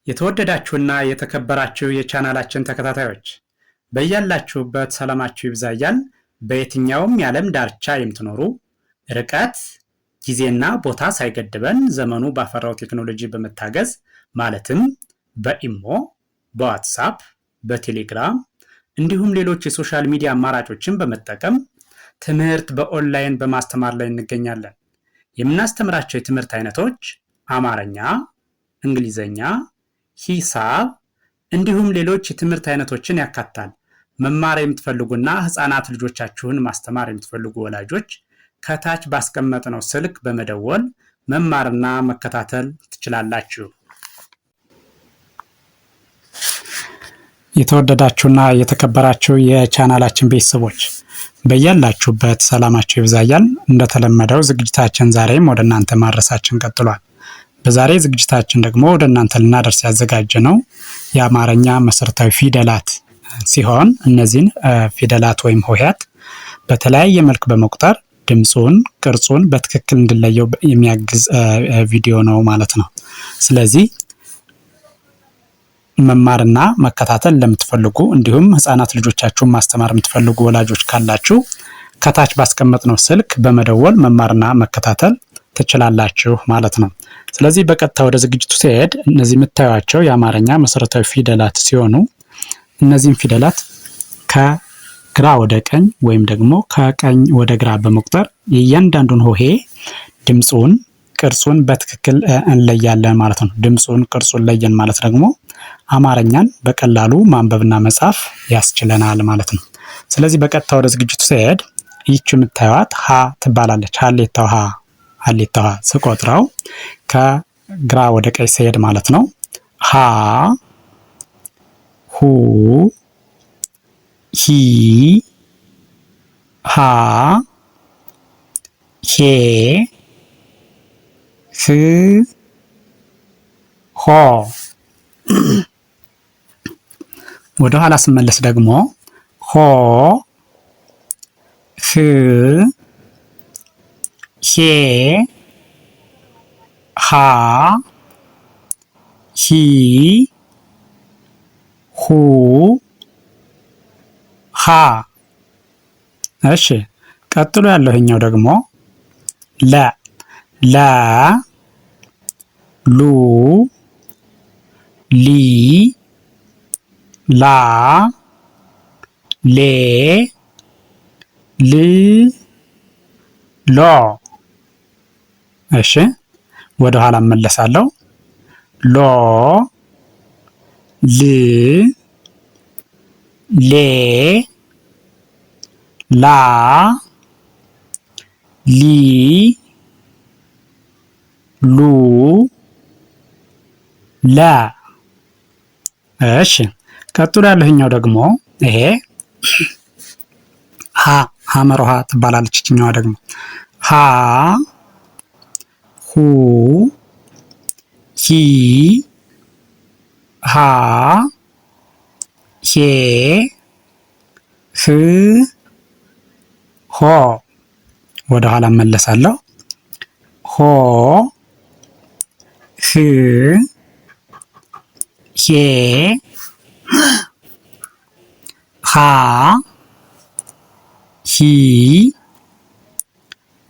የተወደዳችሁና የተከበራችሁ የቻናላችን ተከታታዮች በያላችሁበት ሰላማችሁ ይብዛ እያልን በየትኛውም የዓለም ዳርቻ የምትኖሩ ርቀት ጊዜና ቦታ ሳይገድበን ዘመኑ ባፈራው ቴክኖሎጂ በመታገዝ ማለትም በኢሞ፣ በዋትስአፕ፣ በቴሌግራም እንዲሁም ሌሎች የሶሻል ሚዲያ አማራጮችን በመጠቀም ትምህርት በኦንላይን በማስተማር ላይ እንገኛለን። የምናስተምራቸው የትምህርት አይነቶች አማርኛ፣ እንግሊዘኛ፣ ሂሳብ እንዲሁም ሌሎች የትምህርት አይነቶችን ያካትታል። መማር የምትፈልጉና ህፃናት ልጆቻችሁን ማስተማር የምትፈልጉ ወላጆች ከታች ባስቀመጥነው ስልክ በመደወል መማርና መከታተል ትችላላችሁ። የተወደዳችሁና የተከበራችሁ የቻናላችን ቤተሰቦች በያላችሁበት ሰላማችሁ ይብዛያል። እንደተለመደው ዝግጅታችን ዛሬም ወደ እናንተ ማድረሳችን ቀጥሏል። በዛሬ ዝግጅታችን ደግሞ ወደ እናንተ ልናደርስ ያዘጋጀነው የአማርኛ መሰረታዊ ፊደላት ሲሆን እነዚህን ፊደላት ወይም ሆሄያት በተለያየ መልክ በመቁጠር ድምፁን፣ ቅርጹን በትክክል እንድለየው የሚያግዝ ቪዲዮ ነው ማለት ነው። ስለዚህ መማርና መከታተል ለምትፈልጉ እንዲሁም ህፃናት ልጆቻችሁን ማስተማር የምትፈልጉ ወላጆች ካላችሁ ከታች ባስቀመጥነው ስልክ በመደወል መማርና መከታተል ትችላላችሁ ማለት ነው። ስለዚህ በቀጥታ ወደ ዝግጅቱ ሲሄድ እነዚህ የምታዩቸው የአማርኛ መሰረታዊ ፊደላት ሲሆኑ እነዚህን ፊደላት ከግራ ወደ ቀኝ ወይም ደግሞ ከቀኝ ወደ ግራ በመቁጠር የእያንዳንዱን ሆሄ ድምፁን፣ ቅርጹን በትክክል እንለያለን ማለት ነው። ድምፁን፣ ቅርጹን ለየን ማለት ደግሞ አማርኛን በቀላሉ ማንበብና መጻፍ ያስችለናል ማለት ነው። ስለዚህ በቀጥታ ወደ ዝግጅቱ ሲሄድ ይህች የምታዩት ሀ ትባላለች። ሀሌታው ሀ ሀሌታው ሀ ስቆጥረው ከግራ ወደ ቀኝ ሲሄድ ማለት ነው። ሀ ሁ ሂ ሃ ሄ ህ ሆ። ወደ ኋላ ስመለስ ደግሞ ሆ ህ ሄ ሃ ሂ ሁ ሃ። እሺ ቀጥሎ ያለው ይሄኛው ደግሞ ለ ለ ሉ ሊ ላ ሌ ል ሎ። እሺ ወደ ኋላ እመለሳለሁ። ሎ ል ሌ ላ ሊ ሉ ለ። እሺ ቀጥሎ ያለኛው ደግሞ ይሄ ሀ ሐመር ውሃ ትባላለች። እችኛዋ ደግሞ ሀ ሁ ሂ ሃ ሄ ህ ሆ። ወደ ኋላ እመለሳለሁ። ሆ ህ ሄ ሃ ሂ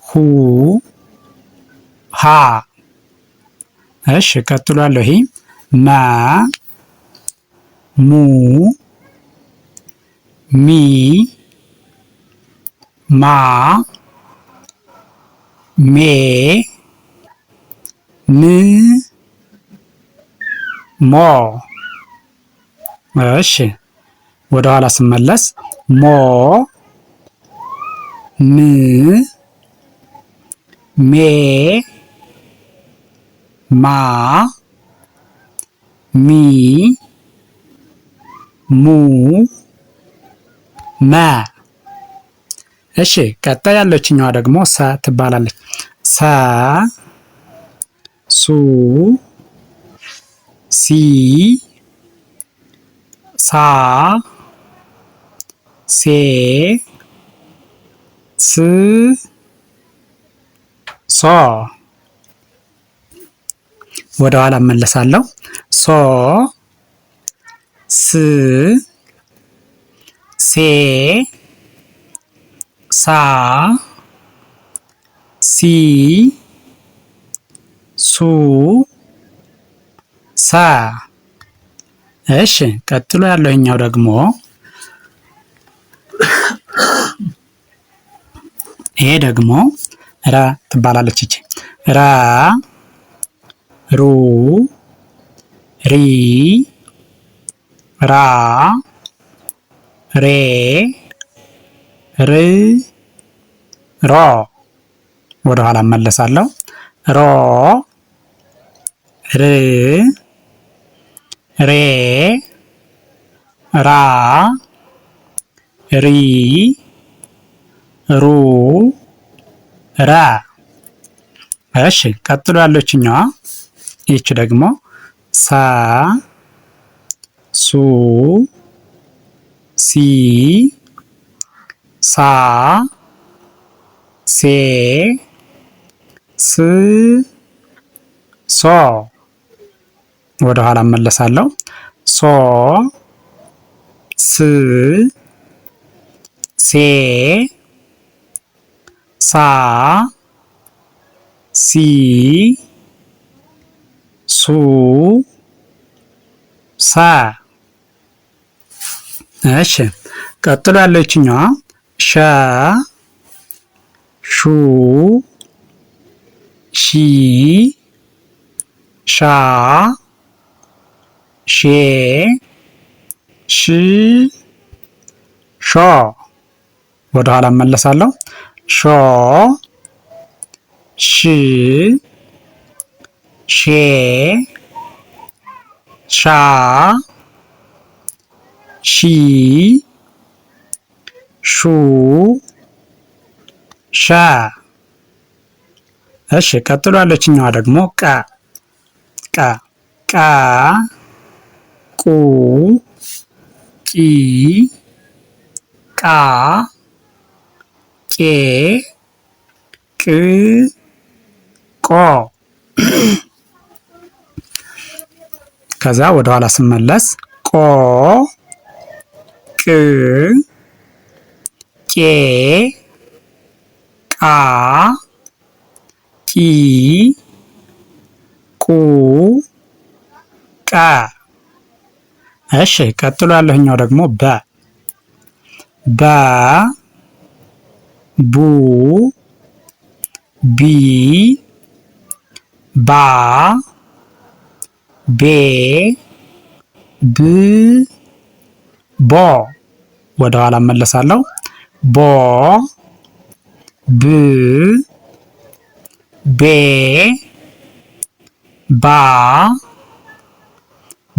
ሁ ሃ። እሺ ቀጥሎ ያለው ይሄ መ ሙ ሚ ማ ሜ ም ሞ። እሺ ወደ ኋላ ስመለስ ሞ ም ሜ ማ ሚ ሙ መ። እሺ ቀጣይ ያለችኛዋ ደግሞ ሰ ትባላለች። ሰ ሱ ሲ ሳ ሴ ስ ሶ። ወደ ኋላ እመለሳለሁ። ሶ ስ ሴ ሳ ሲ ሱ ሳ። እሺ ቀጥሎ ያለው ይኛው ደግሞ ይሄ ደግሞ ራ ትባላለች። እቺ ራ ሩ ሪ ራ ሬ ር ሮ። ወደ ኋላ እመለሳለሁ። ሮ ር ሬ ራ ሪ ሩ ራ። እሺ ቀጥሎ ያለችኛዋ ይቺ ደግሞ ሳ ሱ ሲ ሳ ሴ ስ ሶ። ወደ ኋላ እመለሳለሁ። ሶ ስ ሴ ሳ ሲ ሱ ሳ። እሺ ቀጥሎ ያለችኛዋ ሻ ሹ ሺ ሻ ሼ ሽ ሾ። ወደ ኋላ እመለሳለሁ። ሾ ሽ ሼ ሻ ሺ ሹ ሻ። እሺ ቀጥሎ ያለችኛዋ ደግሞ ቀ ቀ ቃ ቁ ቂ ቃ ቄ ቅ ቆ። ከዛ ወደ ኋላ ስመለስ ቆ ቅ ቄ ቃ ቂ ቁ ቃ። እሺ ቀጥሎ ያለኛው ደግሞ በ በ ቡ ቢ ባ ቤ ብ ቦ። ወደ ኋላ እመለሳለሁ። ቦ ብ ቤ ባ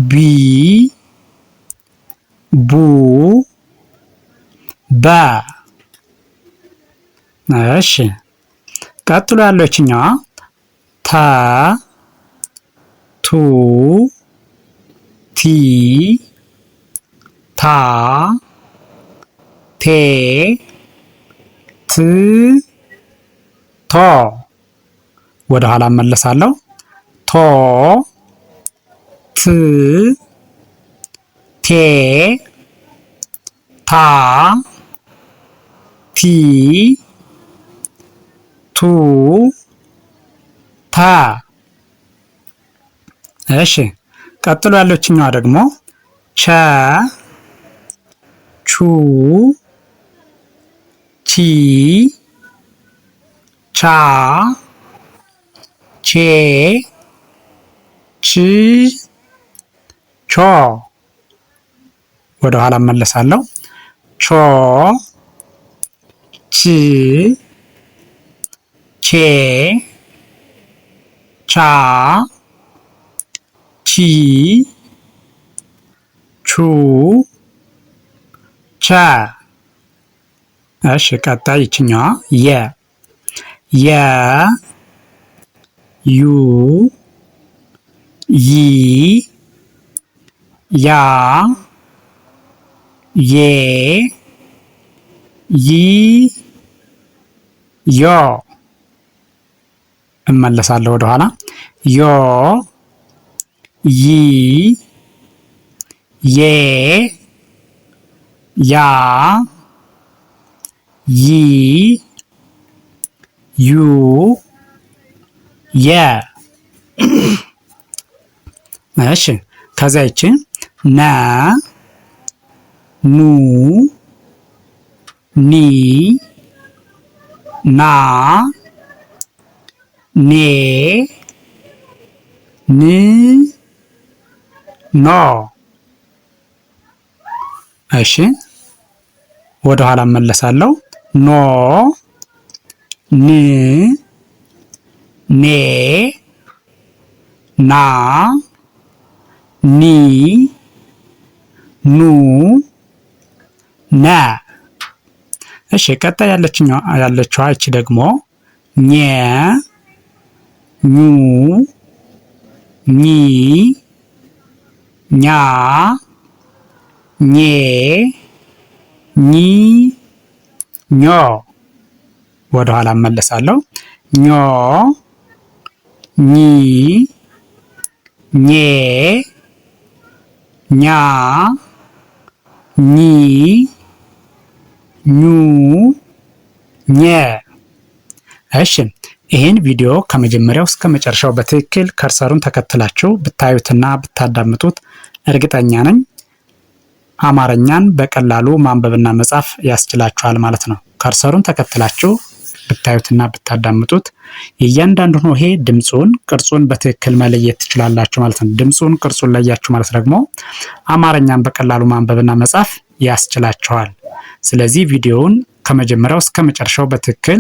ቢ ቡ ባ። እሺ ቀጥሎ ያለችኛዋ ታ ቱ ቲ ታ ቴ ት ቶ። ወደ ኋላ እመለሳለሁ። ቶ ት ቴ ታ ቲ ቱ ታ። እሺ ቀጥሎ ያለችኛዋ ደግሞ ቸ ቹ ቺ ቻ ቼ ች ቾ። ወደ ኋላ እመለሳለሁ። ቾ ች ቼ ቻ ቺ ቹ ቻ። እሺ ቀጣይ ይችኛዋ የ የ ዩ ይ ያ ዬ ይ ዮ። እመለሳለሁ ወደ ኋላ ዮ ይ ዬ ያ ይ ዩ የ። እሺ ከዛ ይቺ ነ ኑ ኒ ና ኔ ን ኖ። እሺ ወደ ኋላ እመለሳለሁ። ኖ ን ኔ ና ኒ ኑ ነ። እሺ ቀጣይ ያለችዋ እቺ ደግሞ ኘ ኙ ኚ ኛ ኜ ኚ ኞ። ወደ ኋላ እመለሳለሁ። ኞ ኚ ኜ ኛ ኚ ኙ ኘ። እሺ ይህን ቪዲዮ ከመጀመሪያው እስከ መጨረሻው በትክክል ከርሰሩን ተከትላችሁ ብታዩትና ብታዳምጡት እርግጠኛ ነኝ አማርኛን በቀላሉ ማንበብና መጻፍ ያስችላችኋል ማለት ነው። ከርሰሩን ተከትላችሁ ብታዩትና ብታዳምጡት የእያንዳንዱን ሆሄ ድምፁን፣ ቅርጹን በትክክል መለየት ትችላላችሁ ማለት ነው። ድምፁን፣ ቅርጹን ለያችሁ ማለት ደግሞ አማርኛን በቀላሉ ማንበብና መጻፍ ያስችላችኋል። ስለዚህ ቪዲዮውን ከመጀመሪያው እስከ መጨረሻው በትክክል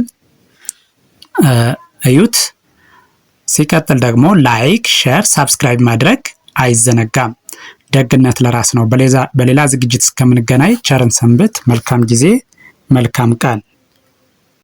እዩት። ሲቀጥል ደግሞ ላይክ፣ ሼር፣ ሳብስክራይብ ማድረግ አይዘነጋም። ደግነት ለራስ ነው። በሌላ ዝግጅት እስከምንገናኝ ቸርን ሰንብት። መልካም ጊዜ፣ መልካም ቀን